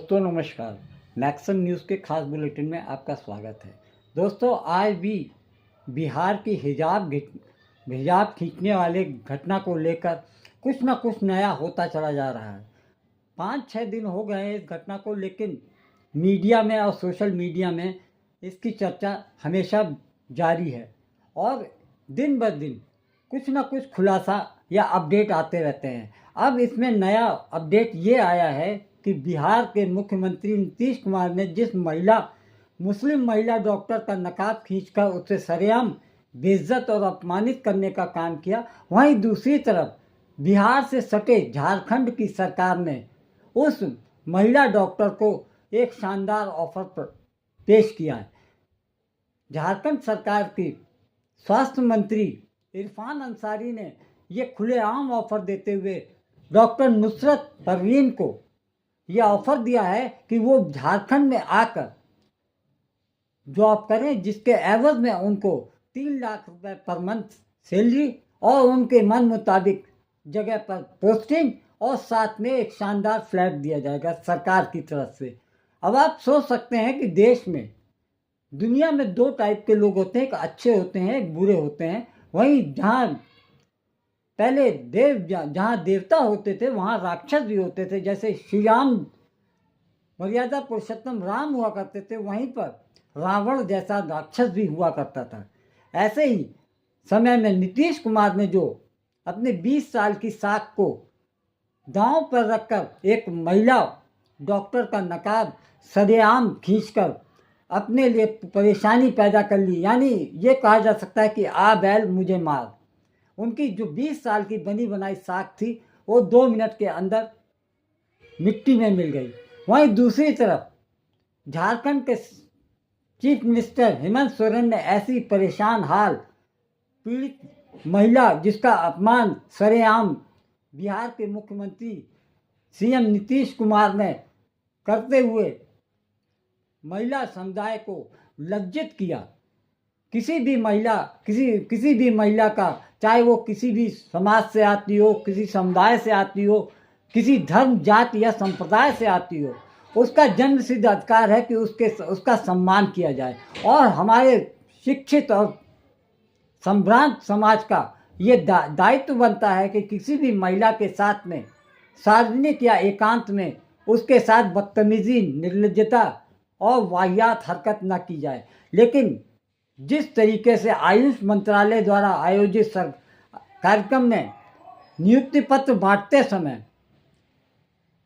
दोस्तों नमस्कार। Maxon news के खास बुलेटिन में आपका स्वागत है। दोस्तों आज भी बिहार की हिजाब खींचने वाले घटना को लेकर कुछ ना कुछ नया होता चला जा रहा है। 5-6 दिन हो गए हैं इस घटना को, लेकिन मीडिया में और सोशल मीडिया में इसकी चर्चा हमेशा जारी है और दिन ब दिन कुछ ना कुछ खुलासा या अपडेट आते रहते हैं। अब इसमें नया अपडेट ये आया है कि बिहार के मुख्यमंत्री नीतीश कुमार ने जिस मुस्लिम महिला डॉक्टर का नकाब खींचकर उससे सरेआम बेइज्जत और अपमानित करने का काम किया, वहीं दूसरी तरफ बिहार से सटे झारखंड की सरकार ने उस महिला डॉक्टर को एक शानदार ऑफर पेश किया है। झारखंड सरकार की स्वास्थ्य मंत्री इरफान अंसारी ने ये खुलेआम ऑफर देते हुए डॉक्टर नुसरत परवीन को यह ऑफर दिया है कि वो झारखंड में आकर जॉब करें, जिसके एवज में उनको 3 लाख रुपए पर मंथ सैलरी और उनके मन मुताबिक जगह पर पोस्टिंग और साथ में एक शानदार फ्लैट दिया जाएगा सरकार की तरफ से। अब आप सोच सकते हैं कि देश में दुनिया में 2 टाइप के लोग होते हैं, एक अच्छे होते हैं एक बुरे होते हैं। वहीं जहाँ देवता होते थे वहाँ राक्षस भी होते थे। जैसे श्री राम मर्यादा पुरुषोत्तम राम हुआ करते थे, वहीं पर रावण जैसा राक्षस भी हुआ करता था। ऐसे ही समय में नीतीश कुमार ने जो अपने 20 साल की साख को दांव पर रखकर एक महिला डॉक्टर का नकाब सरेआम खींचकर अपने लिए परेशानी पैदा कर ली, यानी ये कहा जा सकता है कि आ बैल मुझे मार। उनकी जो 20 साल की बनी बनाई साख थी वो 2 मिनट के अंदर मिट्टी में मिल गई। वहीं दूसरी तरफ झारखंड के चीफ मिनिस्टर हेमंत सोरेन ने ऐसी परेशान हाल पीड़ित महिला जिसका अपमान सरेआम बिहार के मुख्यमंत्री सीएम नीतीश कुमार ने करते हुए महिला समुदाय को लज्जित किया। किसी भी महिला का, चाहे वो किसी भी समाज से आती हो, किसी समुदाय से आती हो, किसी धर्म जाति या संप्रदाय से आती हो, उसका जन्म सिद्ध अधिकार है कि उसका सम्मान किया जाए। और हमारे शिक्षित और संभ्रांत समाज का ये दायित्व बनता है कि किसी भी महिला के साथ में सार्वजनिक या एकांत में उसके साथ बदतमीजी, निर्लज्जता और वाहियात हरकत न की जाए। लेकिन जिस तरीके से आयुष मंत्रालय द्वारा आयोजित कार्यक्रम में नियुक्ति पत्र बांटते समय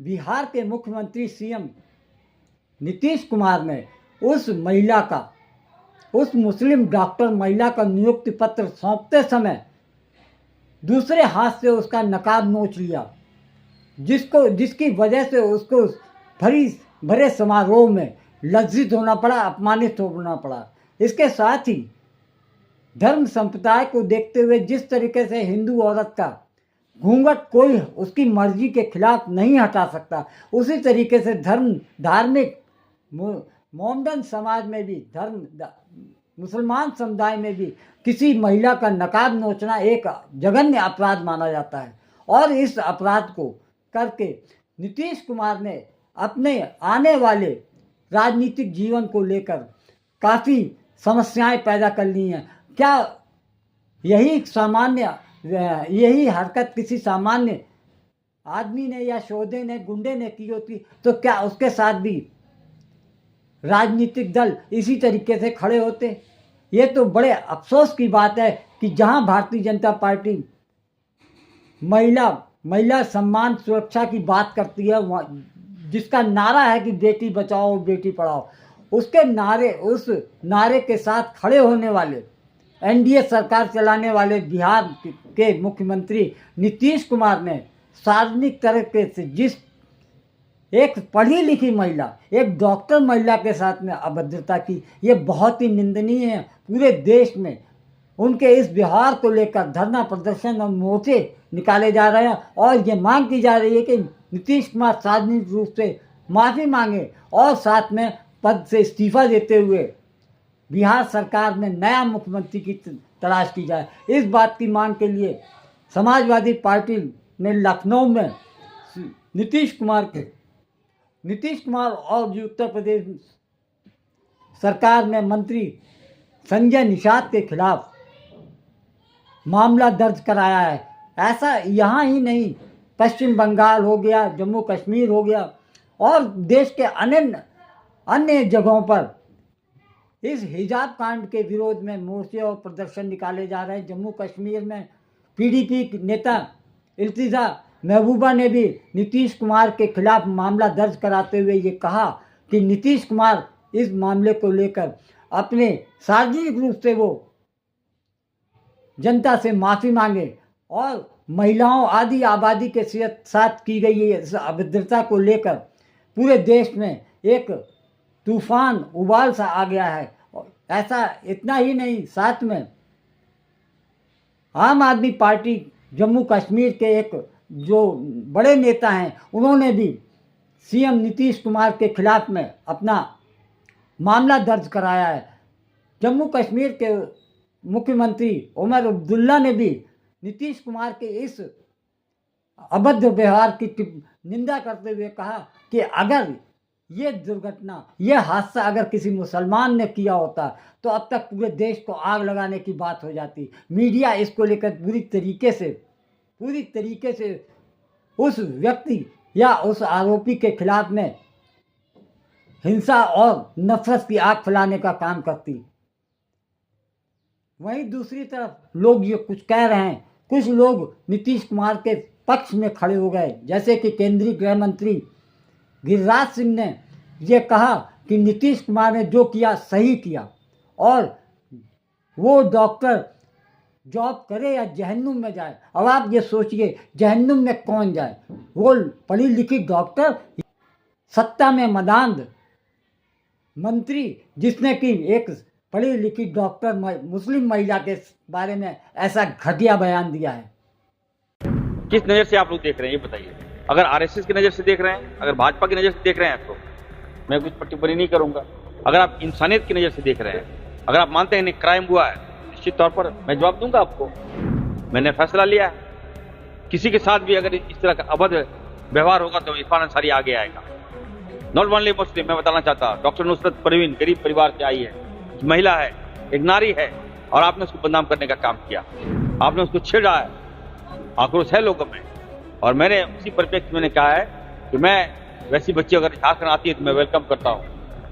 बिहार के मुख्यमंत्री सीएम नीतीश कुमार ने उस मुस्लिम डॉक्टर महिला का नियुक्ति पत्र सौंपते समय दूसरे हाथ से उसका नकाब नोच लिया, जिसकी वजह से उसको भरे समारोह में लज्जित होना पड़ा, अपमानित होना पड़ा। इसके साथ ही धर्म संप्रदाय को देखते हुए जिस तरीके से हिंदू औरत का घूंघट कोई उसकी मर्जी के खिलाफ नहीं हटा सकता, उसी तरीके से धार्मिक मोमडन समाज में भी, मुसलमान समुदाय में भी किसी महिला का नकाब नोचना एक जघन्य अपराध माना जाता है। और इस अपराध को करके नीतीश कुमार ने अपने आने वाले राजनीतिक जीवन को लेकर काफ़ी समस्याएं पैदा कर ली हैं। क्या यही हरकत किसी सामान्य आदमी ने या शोधे ने, गुंडे ने की होती तो क्या उसके साथ भी राजनीतिक दल इसी तरीके से खड़े होते? ये तो बड़े अफसोस की बात है कि जहां भारतीय जनता पार्टी महिला सम्मान सुरक्षा की बात करती है, जिसका नारा है कि बेटी बचाओ बेटी पढ़ाओ, उस नारे के साथ खड़े होने वाले एनडीए सरकार चलाने वाले बिहार के मुख्यमंत्री नीतीश कुमार ने सार्वजनिक तरीके से जिस एक पढ़ी लिखी महिला, एक डॉक्टर महिला के साथ में अभद्रता की, ये बहुत ही निंदनीय है। पूरे देश में उनके इस व्यवहार को लेकर धरना प्रदर्शन और मोर्चे निकाले जा रहे हैं और ये मांग की जा रही है कि नीतीश कुमार सार्वजनिक रूप से माफ़ी मांगे और साथ में पद से इस्तीफा देते हुए बिहार सरकार में नया मुख्यमंत्री की तलाश की जाए। इस बात की मांग के लिए समाजवादी पार्टी ने लखनऊ में नीतीश कुमार के नीतीश कुमार और जो उत्तर प्रदेश सरकार में मंत्री संजय निषाद के खिलाफ मामला दर्ज कराया है। ऐसा यहाँ ही नहीं, पश्चिम बंगाल हो गया, जम्मू कश्मीर हो गया और देश के अन्य जगहों पर इस हिजाब कांड के विरोध में मोर्चे और प्रदर्शन निकाले जा रहे हैं। जम्मू कश्मीर में पीडीपी नेता इल्तिजा महबूबा ने भी नीतीश कुमार के खिलाफ मामला दर्ज कराते हुए ये कहा कि नीतीश कुमार इस मामले को लेकर अपने सार्वजनिक रूप से वो जनता से माफ़ी मांगे और महिलाओं आदि आबादी के साथ की गई इस अभद्रता को लेकर पूरे देश में एक तूफान उबाल सा आ गया है। ऐसा इतना ही नहीं, साथ में आम आदमी पार्टी जम्मू कश्मीर के एक जो बड़े नेता हैं उन्होंने भी सीएम नीतीश कुमार के खिलाफ में अपना मामला दर्ज कराया है। जम्मू कश्मीर के मुख्यमंत्री उमर अब्दुल्ला ने भी नीतीश कुमार के इस अभद्र व्यवहार की निंदा करते हुए कहा कि अगर ये दुर्घटना, ये हादसा अगर किसी मुसलमान ने किया होता तो अब तक पूरे देश को आग लगाने की बात हो जाती। मीडिया इसको लेकर पूरी तरीके से उस व्यक्ति या उस आरोपी के खिलाफ में हिंसा और नफरत की आग फैलाने का काम करती। वहीं दूसरी तरफ लोग ये कुछ कह रहे हैं, कुछ लोग नीतीश कुमार के पक्ष में खड़े हो गए, जैसे कि केंद्रीय गृह मंत्री गिरिराज सिंह ने ये कहा कि नीतीश कुमार ने जो किया सही किया और वो डॉक्टर जॉब करे या जहन्नुम में जाए। अब आप ये सोचिए, जहन्नुम में कौन जाए? वो पढ़ी लिखी डॉक्टर, सत्ता में मदांध मंत्री जिसने कि एक पढ़ी लिखी डॉक्टर मुस्लिम महिला के बारे में ऐसा घटिया बयान दिया है। किस नज़र से आप लोग देख रहे हैं ये बताइए। अगर आरएसएस की नज़र से देख रहे हैं, अगर भाजपा की नज़र से देख रहे हैं तो मैं कुछ टिप्पणी नहीं करूंगा। अगर आप इंसानियत की नज़र से देख रहे हैं, अगर आप मानते हैं क्राइम हुआ है, निश्चित तौर पर मैं जवाब दूंगा आपको। मैंने फैसला लिया है, किसी के साथ भी अगर इस तरह का अभद्र व्यवहार होगा तो इरफान अंसारी आगे आएगा। नॉट ओनली मुस्लिम, मैं बताना चाहता हूँ, डॉक्टर नुसरत परवीन गरीब परिवार से आई है, महिला है, एक नारी है, और आपने उसको बदनाम करने का काम किया, आपने उसको छेड़ा है। आक्रोश है लोगों में, और मैंने उसी परिप्रेक्ष्य मैंने कहा है कि मैं वैसी बच्ची अगर झारखंड आती है तो मैं वेलकम करता हूँ।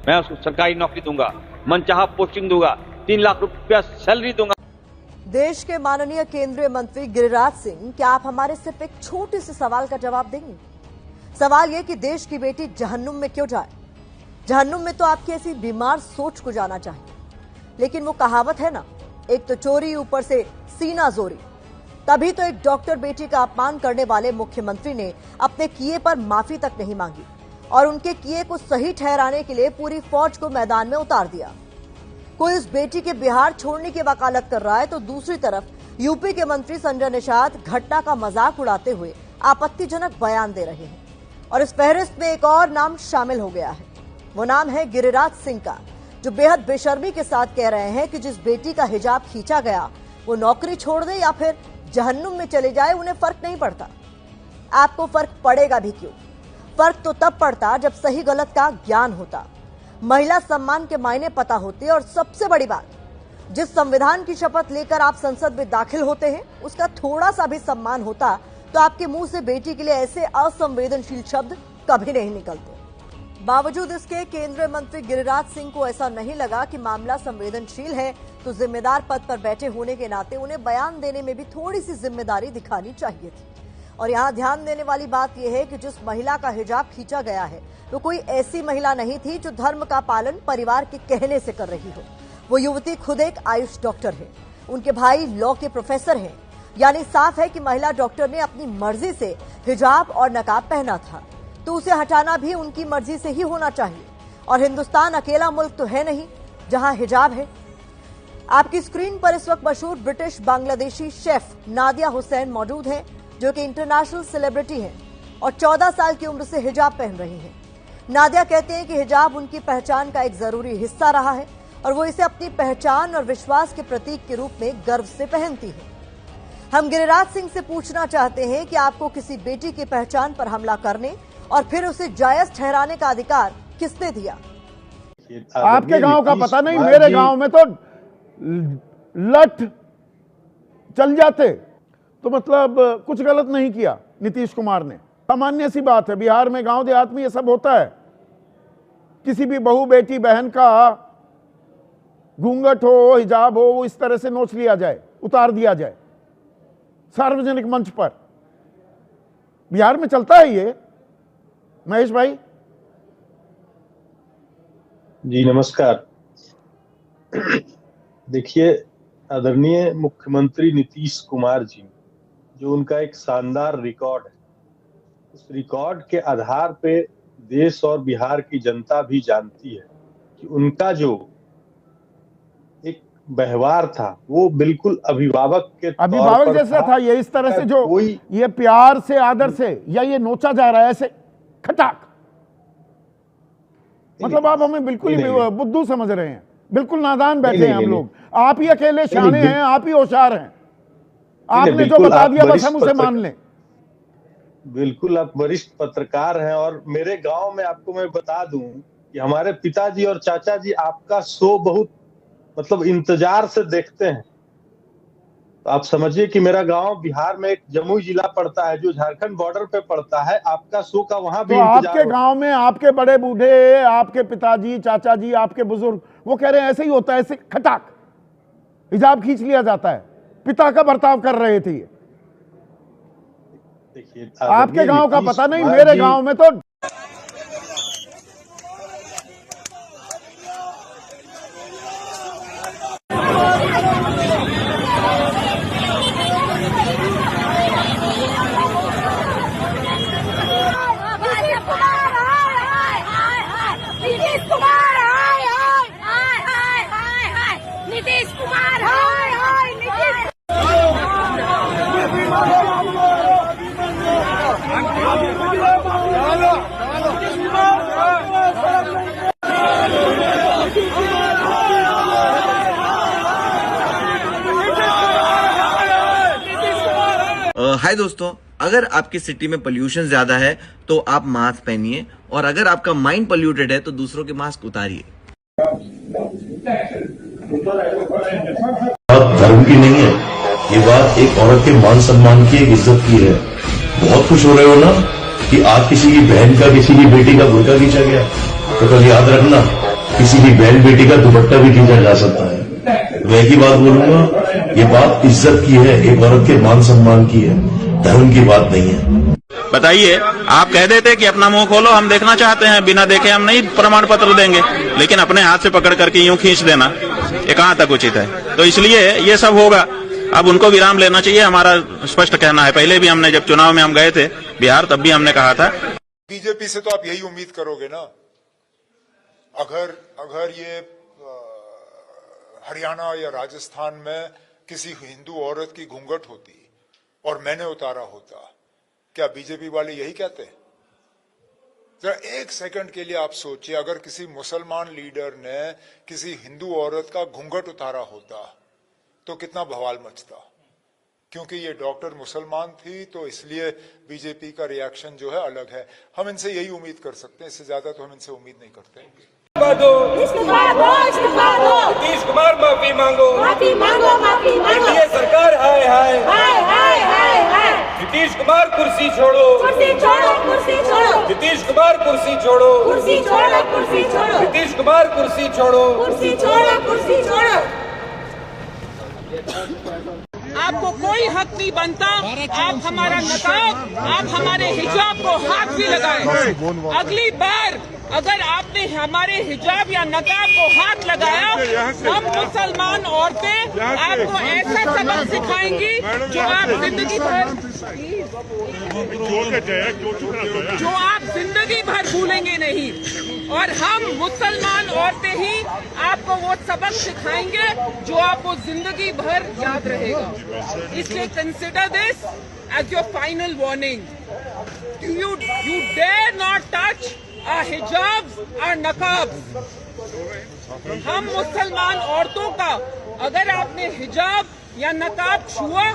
मैं उसको सरकारी नौकरी दूंगा, मनचाहा पोस्टिंग दूंगा, 3 लाख रुपया सैलरी दूंगा। देश के माननीय केंद्रीय मंत्री गिरिराज सिंह, क्या आप हमारे सिर्फ एक छोटे से सवाल का जवाब देंगे? सवाल यह कि देश की बेटी जहन्नुम में क्यों जाए? जहन्नुम में तो आपकी ऐसी बीमार सोच को जाना चाहिए। लेकिन वो कहावत है ना, एक तो चोरी ऊपर से सीना जोरी। तभी तो एक डॉक्टर बेटी का अपमान करने वाले मुख्यमंत्री ने अपने किए पर माफी तक नहीं मांगी और उनके किए को सही ठहराने के लिए पूरी फौज को मैदान में उतार दिया। कोई उस बेटी के बिहार छोड़ने की वकालत कर रहा है तो दूसरी तरफ यूपी के मंत्री संजय निषाद घटना का मजाक उड़ाते हुए आपत्तिजनक बयान दे रहे हैं। और इस फहरिस्त में एक और नाम शामिल हो गया है। वो नाम है गिरिराज सिंह का, जो बेहद बेशर्मी के साथ कह रहे हैं कि जिस बेटी का हिजाब खींचा गया वो नौकरी छोड़ दे या फिर जहन्नुम में चले जाए, उन्हें फर्क नहीं पड़ता। आपको फर्क पड़ेगा भी क्यों? फर्क तो तब पड़ता जब सही गलत का ज्ञान होता, महिला सम्मान के मायने पता होते, और सबसे बड़ी बात, जिस संविधान की शपथ लेकर आप संसद में दाखिल होते हैं उसका थोड़ा सा भी सम्मान होता तो आपके मुंह से बेटी के लिए ऐसे असंवेदनशील शब्द कभी नहीं निकलते। बावजूद इसके केंद्रीय मंत्री गिरिराज सिंह को ऐसा नहीं लगा कि मामला संवेदनशील है तो जिम्मेदार पद पर बैठे होने के नाते उन्हें बयान देने में भी थोड़ी सी जिम्मेदारी दिखानी चाहिए थी। और यहाँ ध्यान देने वाली बात यह है कि जिस महिला का हिजाब खींचा गया है वो कोई ऐसी महिला नहीं थी जो धर्म का पालन परिवार के कहने से कर रही हो। वो युवती खुद एक आयुष डॉक्टर है, उनके भाई लॉ के प्रोफेसर हैं। यानी साफ है कि महिला डॉक्टर ने अपनी मर्जी से हिजाब और नकाब पहना था तो उसे हटाना भी उनकी मर्जी से ही होना चाहिए। और हिंदुस्तान अकेला मुल्क तो है नहीं जहां हिजाब है। आपकी स्क्रीन पर इस वक्त मशहूर ब्रिटिश बांग्लादेशी शेफ नादिया हुसैन मौजूद हैं, जो कि इंटरनेशनल सेलिब्रिटी हैं और 14 साल की उम्र से हिजाब पहन रही हैं। नादिया कहते हैं कि हिजाब उनकी पहचान का एक जरूरी हिस्सा रहा है और वो इसे अपनी पहचान और विश्वास के प्रतीक के रूप में गर्व से पहनती है। हम गिरिराज सिंह से पूछना चाहते हैं कि आपको किसी बेटी की पहचान पर हमला करने और फिर उसे जायज ठहराने का अधिकार किसने दिया? आपके गांव का पता नहीं, मेरे गांव में तो लठ चल जाते। तो मतलब कुछ गलत नहीं किया नीतीश कुमार ने। सामान्य सी बात है, बिहार में गांव देहात में ये सब होता है। किसी भी बहू बेटी बहन का घूंघट हो, हिजाब हो, वो इस तरह से नोच लिया जाए, उतार दिया जाए सार्वजनिक मंच पर। बिहार में चलता है ये। महेश भाई जी नमस्कार। देखिए, आदरणीय मुख्यमंत्री नीतीश कुमार जी, जो उनका एक शानदार रिकॉर्ड है, उस रिकॉर्ड के आधार पे देश और बिहार की जनता भी जानती है कि उनका जो एक व्यवहार था वो बिल्कुल अभिभावक के अभिभावक जैसा था। ये इस तरह से जो ये प्यार से, आदर से, या ये नोचा जा रहा है ऐसे खटाक, मतलब आप हमें बिल्कुल ही बुद्धू समझ रहे हैं। बिल्कुल नादान बैठे हैं हम लोग। आप ही अकेले शाने हैं, आप ही होशियार हैं। आपने जो बता दिया बस हम उसे मान लें। बिल्कुल, आप वरिष्ठ पत्रकार हैं। और मेरे गांव में आपको मैं बता दूं कि हमारे पिताजी और चाचा जी आपका शो बहुत मतलब इंतजार से देखते हैं। तो आप समझिए कि मेरा गांव बिहार में एक जमुई जिला पड़ता है जो झारखंड बॉर्डर पे पड़ता है। आपका शो का वहां भी तो आपके गांव में आपके बड़े बूढ़े, आपके पिताजी, चाचा जी, आपके बुजुर्ग, वो कह रहे हैं ऐसे ही होता है, ऐसे खटाक हिजाब खींच लिया जाता है। पिता का बर्ताव कर रहे थे। देखिए, आपके गांव का पता नहीं, मेरे गांव में तो नीतीश कुमार हाय दोस्तों, अगर आपकी सिटी में पोल्यूशन ज्यादा है तो आप मास्क पहनिए, और अगर आपका माइंड पोल्यूटेड है तो दूसरों के मास्क उतारिए। बात धर्म की नहीं है, ये बात एक औरत के मान सम्मान की, एक इज्जत की है। बहुत खुश हो रहे हो ना कि आज किसी की बहन का, किसी की बेटी का बुर्का खींचा गया, तो कल याद रखना किसी की बहन बेटी का दुपट्टा भी खींचा जा सकता है। मैं एक ही बात बोलूंगा, ये बात इज्जत की है, एक औरत के मान सम्मान की है, धर्म की बात नहीं है। बताइए, आप कह देते कि अपना मुंह खोलो, हम देखना चाहते हैं, बिना देखे हम नहीं प्रमाण पत्र देंगे, लेकिन अपने हाथ से पकड़ करके यूं खींच देना, ये कहां तक उचित है? तो इसलिए ये सब होगा। अब उनको विराम लेना चाहिए, हमारा स्पष्ट कहना है। पहले भी हमने, जब चुनाव में हम गए थे बिहार, तब भी हमने कहा था। बीजेपी से तो आप यही उम्मीद करोगे ना, अगर ये हरियाणा या राजस्थान में किसी हिंदू औरत की घूंघट होती और मैंने उतारा होता, क्या बीजेपी वाले यही कहते हैं? जरा एक सेकंड के लिए आप सोचिए, अगर किसी मुसलमान लीडर ने किसी हिंदू औरत का घूंघट उतारा होता तो कितना बवाल मचता। क्योंकि ये डॉक्टर मुसलमान थी तो इसलिए बीजेपी का रिएक्शन जो है अलग है। हम इनसे यही उम्मीद कर सकते हैं, इससे ज्यादा तो हम इनसे उम्मीद नहीं करते। नीतीश कुमार माफी मांगो, माफी मांगो, माफी मांगो। ये सरकार हाय हाय हाय हाय हाय हाय। नीतीश कुमार कुर्सी छोड़ो, कुर्सी छोड़ो, कुर्सी छोड़ो। नीतीश कुमार कुर्सी छोड़ो, कुर्सी छोड़ो, कुर्सी छोड़ो। नीतीश कुमार कुर्सी छोड़ो, कुर्सी छोड़ो, कुर्सी छोड़ो। आपको कोई हक नहीं बनता, आप हमारा नकाब, आप हमारे हिजाब को हाथ भी लगाए। अगली बार अगर आपने हमारे हिजाब या नकाब को हाथ लगाया, हम मुसलमान औरतें आपको ऐसा सबक सिखाएंगी जो आप जिंदगी भर भूलेंगे नहीं। और हम मुसलमान औरतें ही आपको वो सबक सिखाएंगे जो आपको जिंदगी भर याद रहेगा। इसलिए consider this as your final warning. You dare not touch our hijabs, our नकाब। हम मुसलमान औरतों का अगर आपने हिजाब या नकाब छुआ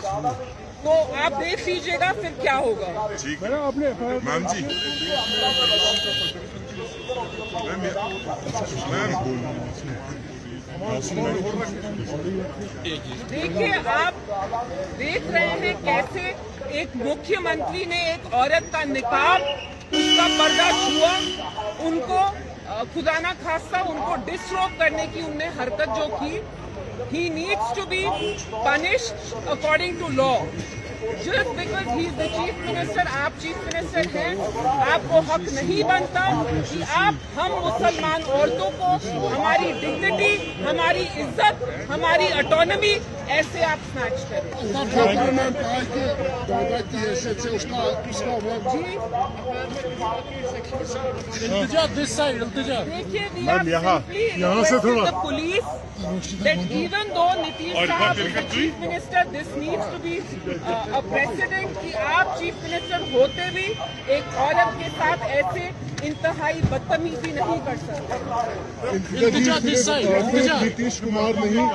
तो आप देख लीजिएगा फिर क्या होगा। मैम जी देखिए, आप देख रहे हैं कैसे एक मुख्यमंत्री ने एक औरत का निकाब, उसका पर्दा छुआ, उनको खुदा ना खास्ता उनको डिसरोब करने की उनने हरकत जो की। He needs to be punished according to law. Just because he is the chief minister, आप चीफ मिनिस्टर हैं, आपको हक नहीं बनता कि आप हम मुसलमान औरतों को हमारी डिग्निटी, हमारी इज्जत, हमारी ऑटोनॉमी ऐसे आप स्नैच करें। देखिए, यहाँ से थोड़ा police that even though Nitish साहब is the chief minister, this needs to be a precedent कि आप चीफ मिनिस्टर होते भी एक औरत के साथ ऐसे इंतहाई बदतमीजी नहीं कर सकते। नीतीश कुमार नहीं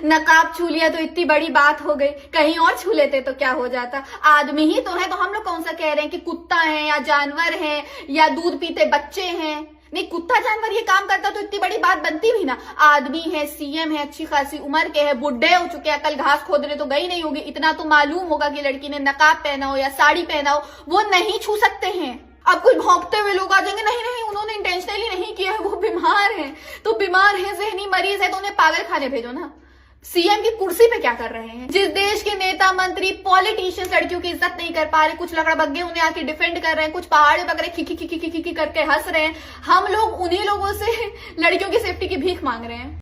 नकाब छू लिया तो इतनी बड़ी बात हो गई, कहीं और छू लेते तो क्या हो जाता। आदमी ही तो है, तो हम लोग कौन सा कह रहे हैं कि कुत्ता है या जानवर है या दूध पीते बच्चे हैं। नहीं, कुत्ता जानवर ये काम करता तो इतनी बड़ी बात बनती भी ना। आदमी है, सीएम है, अच्छी खासी उम्र के है, बुढ़े हो चुके हैं, कल घास खोदने तो गई नहीं होगी, इतना तो मालूम होगा कि लड़की ने नकाब पहना हो या साड़ी पहना हो, वो नहीं छू सकते हैं। अब कोई भौंकते हुए लोग आ जाएंगे, नहीं नहीं उन्होंने इंटेंशनली नहीं किया है, वो बीमार है, तो बीमार है, जहनी मरीज है, तो उन्हें पागल खाने भेजो ना। सीएम की कुर्सी पे क्या कर रहे हैं? जिस देश के नेता मंत्री पॉलिटिशियंस लड़कियों की इज्जत नहीं कर पा रहे, कुछ लकड़बग्गे उन्हें आके डिफेंड कर रहे हैं, कुछ पहाड़े पकड़े खिखी खिखी खिखी करके हंस रहे हैं, हम लोग उन्हीं लोगों से लड़कियों की सेफ्टी की भीख मांग रहे हैं।